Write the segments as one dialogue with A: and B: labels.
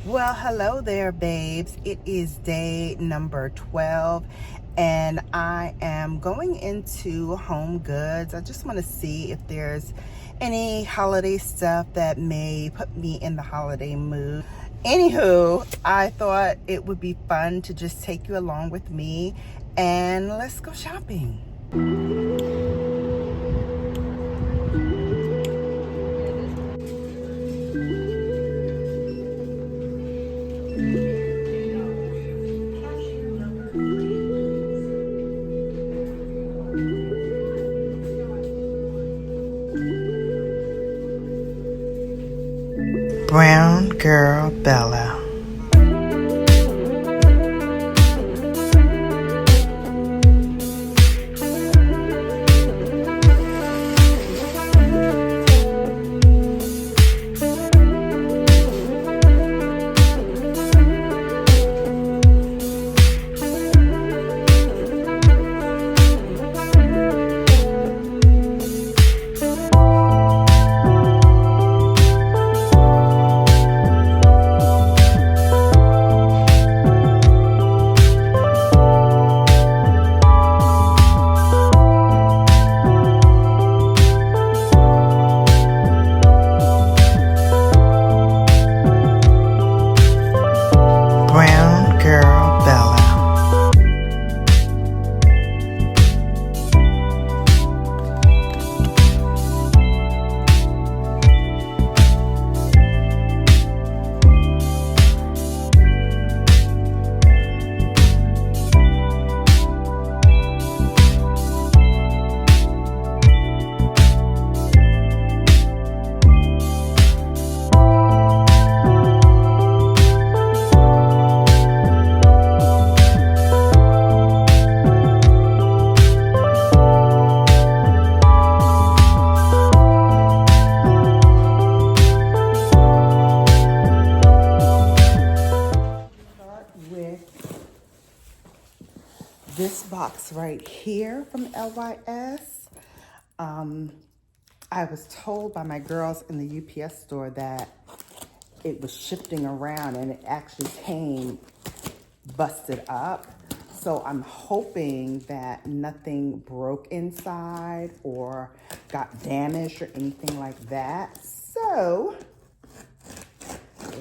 A: Well, hello there, babes. It is day number 12, and I am going into Home Goods. I just want to see if there's any holiday stuff that may put me in the holiday mood. Anywho, I thought it would be fun to just take you along with me, and let's go shopping. Brown Girl Bella. Brown Girl Bella. With this box right here from LYS. I was told by my girls in the UPS store that it was shifting around and it actually came busted up. So I'm hoping that nothing broke inside or got damaged or anything like that. So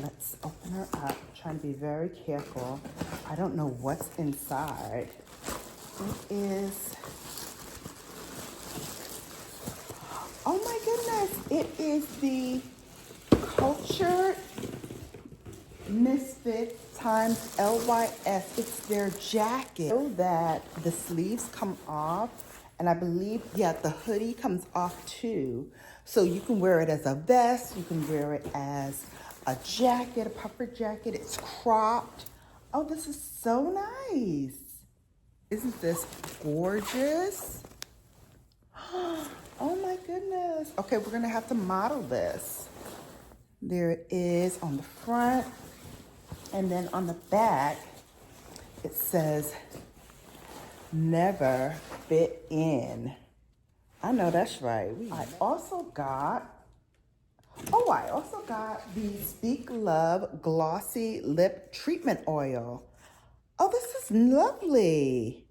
A: let's open her up. I'm trying to be very careful. I don't know what's inside. It is, oh my goodness, it is the Cultured Misfit times LYS. It's their jacket. So that the sleeves come off, and I believe, yeah, the hoodie comes off too. So you can wear it as a vest, you can wear it as a jacket, a puffer jacket. It's cropped. Oh, this is so nice. Isn't this gorgeous? Oh my goodness. Okay, we're gonna have to model this. There it is on the front. And then on the back, it says, never fit in. I know that's right. I also got the Speak Love Glossy Lip Treatment Oil. Oh, this is lovely.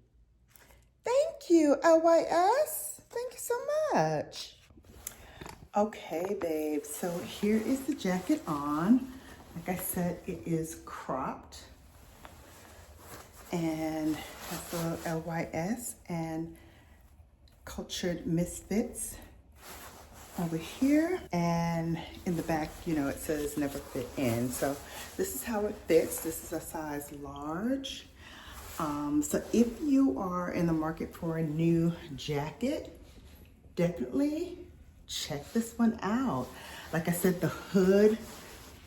A: Thank you, LYS. Thank you so much. Okay, babe, so here is the jacket on. Like I said, it is cropped and has the LYS and Cultured Misfits over here. And in the back, you know, it says never fit in. So this is how it fits. This is a size large. So if you are in the market for a new jacket, definitely check this one out. Like I said, the hood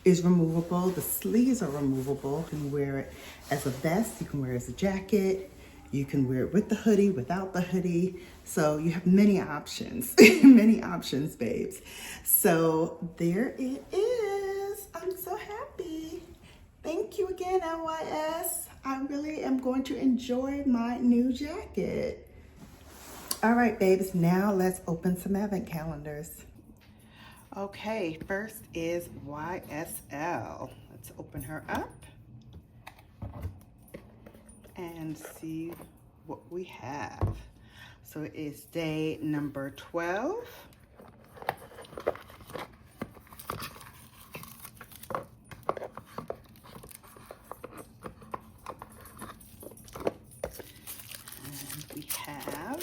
A: is removable. The sleeves are removable. You can wear it as a vest. You can wear it as a jacket. You can wear it with the hoodie, without the hoodie. So you have many options, many options, babes. So there it is. I'm so happy. Thank you again, LYS. I really am going to enjoy my new jacket. All right, babes, now let's open some advent calendars. Okay, first is YSL. Let's open her up and see what we have. So it is day number 12. And we have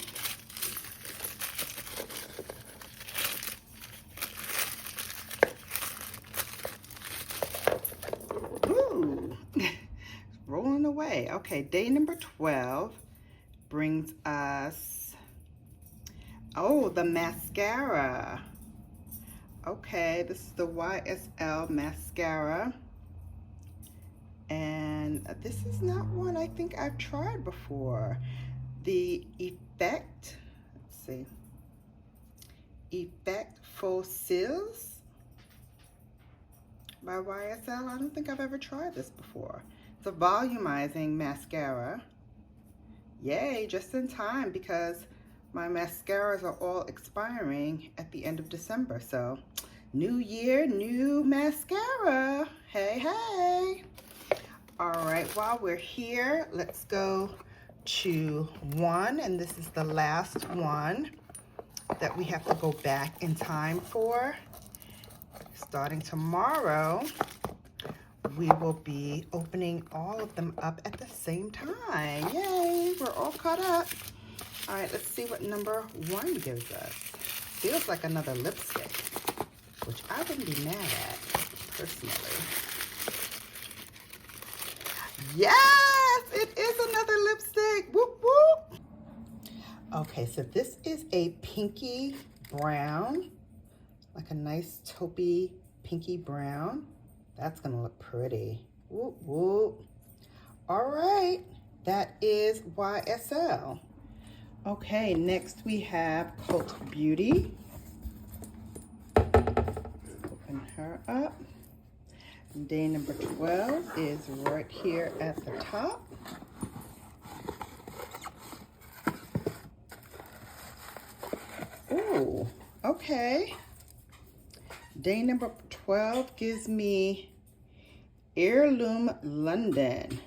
A: rolling away. Okay, day number 12 brings us, oh, the mascara. Okay, this is the YSL mascara. And this is not one I think I've tried before. The Effect, let's see, Effect Faux Cils by YSL. I don't think I've ever tried this before. It's a volumizing mascara. Yay, just in time because my mascaras are all expiring at the end of December. So new year, new mascara. Hey, hey. All right, while we're here, let's go to one, and this is the last one that we have to go back in time for. Starting tomorrow, we will be opening all of them up at the same time. Yay, we're all caught up. All right, let's see what number 1 gives us. Feels like another lipstick, which I wouldn't be mad at, personally. Yes, it is another lipstick. Whoop, whoop. Okay, so this is a pinky brown, like a nice taupey pinky brown. That's gonna look pretty. Whoop, whoop. All right, that is YSL. Okay, next we have Cult Beauty. Open her up. Day number 12 is right here at the top. Ooh, okay. Day number 12 gives me Heirloom London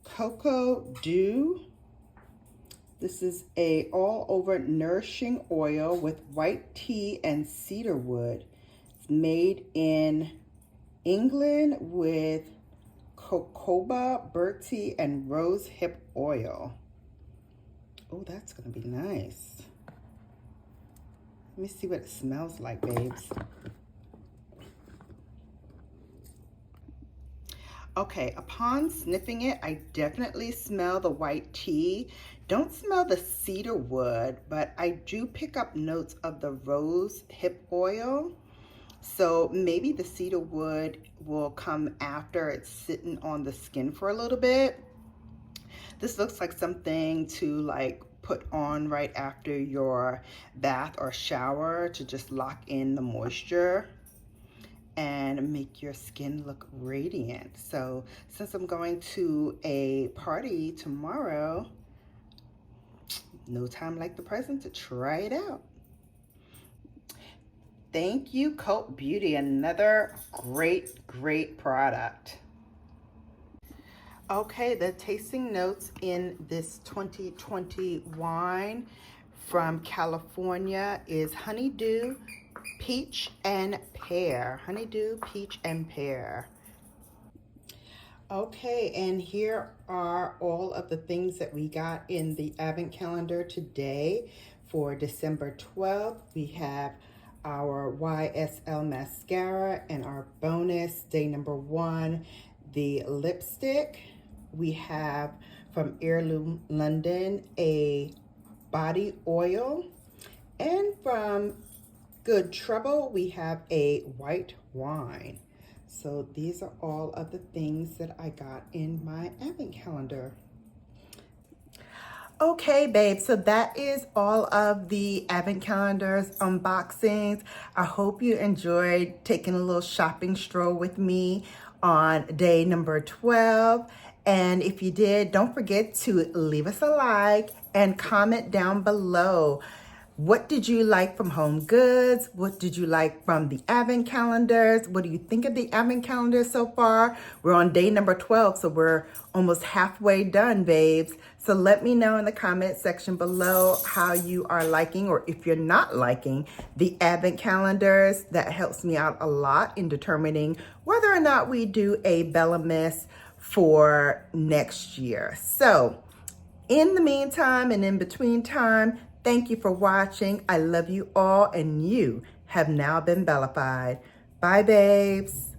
A: Cocoa Dew. This is a all over nourishing oil with white tea and cedar wood. It's made in England with cocoa, bertie, and rose hip oil. Oh, that's gonna be nice. Let me see what it smells like, babes. Okay, upon sniffing it, I definitely smell the white tea. Don't smell the cedar wood, but I do pick up notes of the rose hip oil. So maybe the cedar wood will come after it's sitting on the skin for a little bit. This looks like something to like put on right after your bath or shower to just lock in the moisture and make your skin look radiant. So since I'm going to a party tomorrow, no time like the present to try it out. Thank you, Cult Beauty. Another great product. Okay, the tasting notes in this 2020 wine from California is honeydew, peach, and pear. Honeydew, peach, and pear. Okay, and here are all of the things that we got in the advent calendar today. For December 12th, we have our YSL mascara, and our bonus, day number 1, the lipstick. We have from Heirloom London a body oil, and from Good Trouble we have a white wine. So these are all of the things that I got in my advent calendar. Okay, babe, so that is all of the advent calendars unboxings. I hope you enjoyed taking a little shopping stroll with me on day number 12. And if you did, don't forget to leave us a like and comment down below. What did you like from Home Goods? What did you like from the advent calendars? What do you think of the advent calendars so far? We're on day number 12, so we're almost halfway done, babes. So let me know in the comment section below how you are liking, or if you're not liking the advent calendars. That helps me out a lot in determining whether or not we do a BELLAmas for next year. So in the meantime and in between time, thank you for watching. I love you all, and you have now been Bellafied. Bye, babes.